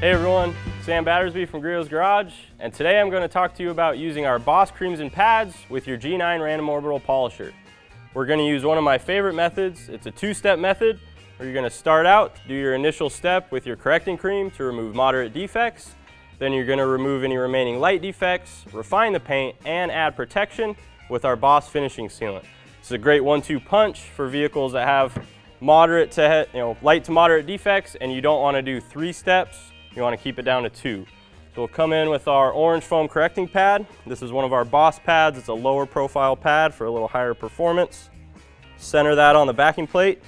Hey everyone, Sam Battersby from Griot's Garage, and today I'm going to talk to you about using our Boss creams and pads with your G9 random orbital polisher. We're going to use one of my favorite methods. It's a two-step method where you're going to start out, do your initial step with your correcting cream to remove moderate defects. Then you're going to remove any remaining light defects, refine the paint, and add protection with our Boss finishing sealant. It's a great 1-2 punch for vehicles that have moderate to light to moderate defects, and you don't want to do 3 steps. You want to keep it down to 2. So we'll come in with our orange foam correcting pad. This is one of our Boss pads. It's a lower profile pad for a little higher performance. Center that on the backing plate.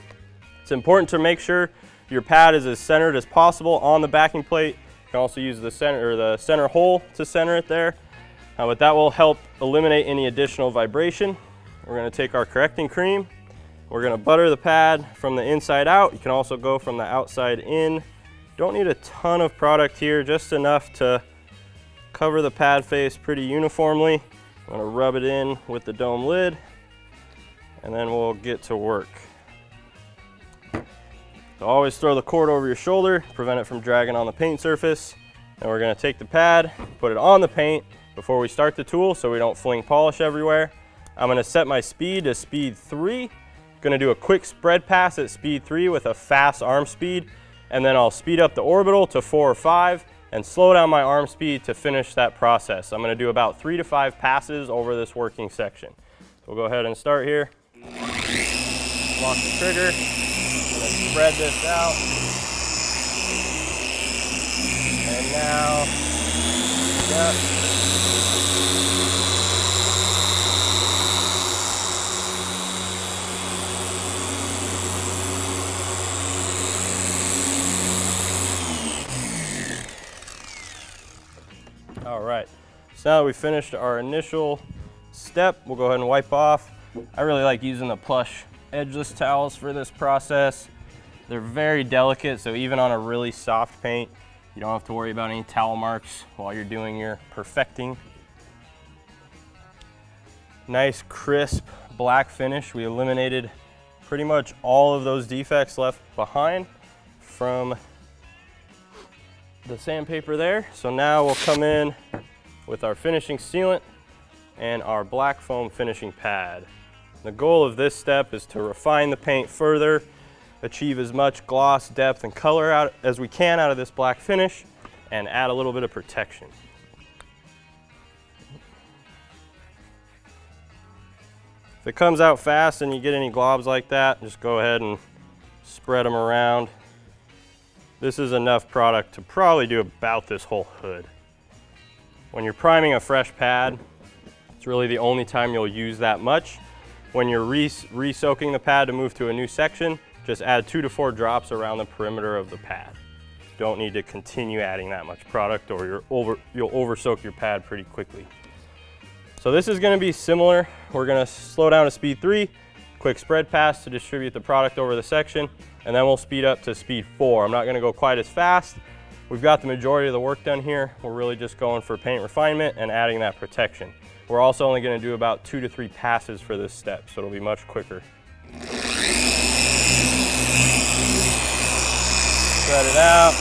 It's important to make sure your pad is as centered as possible on the backing plate. You can also use the center hole to center it there. But that will help eliminate any additional vibration. We're going to take our correcting cream. We're going to butter the pad from the inside out. You can also go from the outside in. Don't need a ton of product here, just enough to cover the pad face pretty uniformly. I'm going to rub it in with the dome lid, and then we'll get to work. So always throw the cord over your shoulder, prevent it from dragging on the paint surface. And we're going to take the pad, put it on the paint before we start the tool so we don't fling polish everywhere. I'm going to set my speed to speed 3. Going to do a quick spread pass at speed 3 with a fast arm speed. And then I'll speed up the orbital to 4 or 5 and slow down my arm speed to finish that process. I'm going to do about 3 to 5 passes over this working section. So we'll go ahead and start here. Lock the trigger, and then spread this out. And now, yep. All right, so now that we finished our initial step, we'll go ahead and wipe off. I really like using the plush edgeless towels for this process. They're very delicate, so even on a really soft paint, you don't have to worry about any towel marks while you're doing your perfecting. Nice crisp black finish. We eliminated pretty much all of those defects left behind from the sandpaper there. So now we'll come in with our finishing sealant and our black foam finishing pad. The goal of this step is to refine the paint further, achieve as much gloss, depth, and color out as we can out of this black finish, and add a little bit of protection. If it comes out fast and you get any globs like that, just go ahead and spread them around. This is enough product to probably do about this whole hood. When you're priming a fresh pad, it's really the only time you'll use that much. When you're re-soaking the pad to move to a new section, just add 2 to 4 drops around the perimeter of the pad. Don't need to continue adding that much product or you'll over-soak your pad pretty quickly. So this is going to be similar. We're going to slow down to speed 3, quick spread pass to distribute the product over the section, and then we'll speed up to speed 4. I'm not going to go quite as fast. We've got the majority of the work done here. We're really just going for paint refinement and adding that protection. We're also only going to do about 2 to 3 passes for this step, so it'll be much quicker. Spread it out.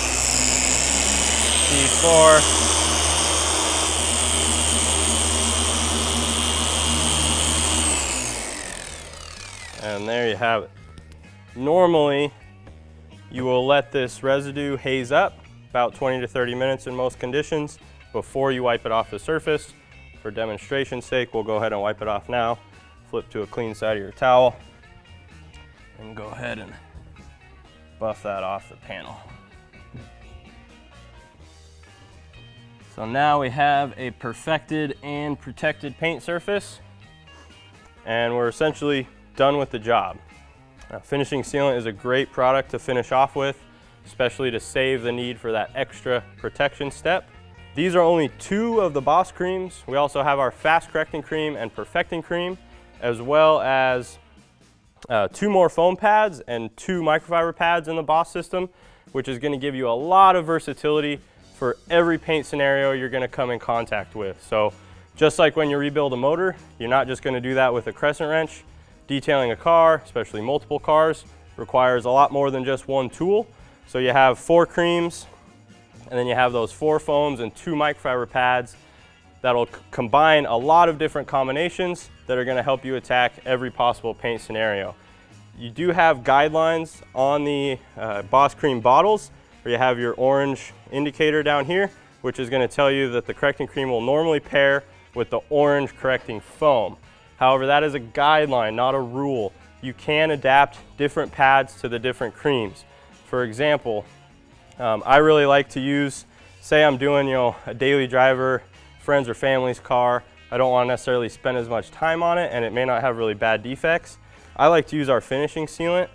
Speed 4. And there you have it. Normally, you will let this residue haze up about 20 to 30 minutes in most conditions before you wipe it off the surface. For demonstration's sake, we'll go ahead and wipe it off now. Flip to a clean side of your towel and go ahead and buff that off the panel. So now we have a perfected and protected paint surface, and we're essentially done with the job. Finishing sealant is a great product to finish off with, especially to save the need for that extra protection step. These are only 2 of the Boss creams. We also have our fast correcting cream and perfecting cream, as well as 2 more foam pads and 2 microfiber pads in the Boss system, which is going to give you a lot of versatility for every paint scenario you're going to come in contact with. So just like when you rebuild a motor, you're not just going to do that with a crescent wrench. Detailing a car, especially multiple cars, requires a lot more than just one tool. So you have 4 creams And then you have those 4 foams and 2 microfiber pads that'll combine a lot of different combinations that are gonna help you attack every possible paint scenario. You do have guidelines on the Boss Cream bottles, where you have your orange indicator down here, which is gonna tell you that the correcting cream will normally pair with the orange correcting foam. However, that is a guideline, not a rule. You can adapt different pads to the different creams. For example, I really like to use, say I'm doing a daily driver, friends or family's car. I don't want to necessarily spend as much time on it and it may not have really bad defects. I like to use our finishing sealant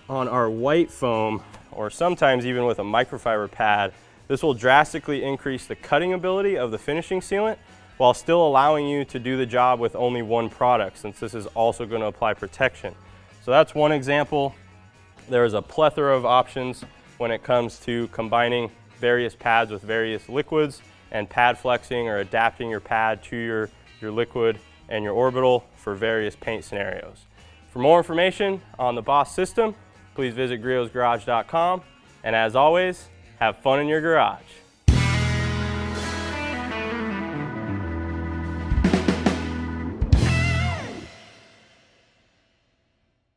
on our white foam, or sometimes even with a microfiber pad. This will drastically increase the cutting ability of the finishing sealant while still allowing you to do the job with only one product, since this is also going to apply protection. So that's one example. There's a plethora of options when it comes to combining various pads with various liquids and pad flexing or adapting your pad to your liquid and your orbital for various paint scenarios. For more information on the Boss system, please visit griotsgarage.com. And as always, have fun in your garage.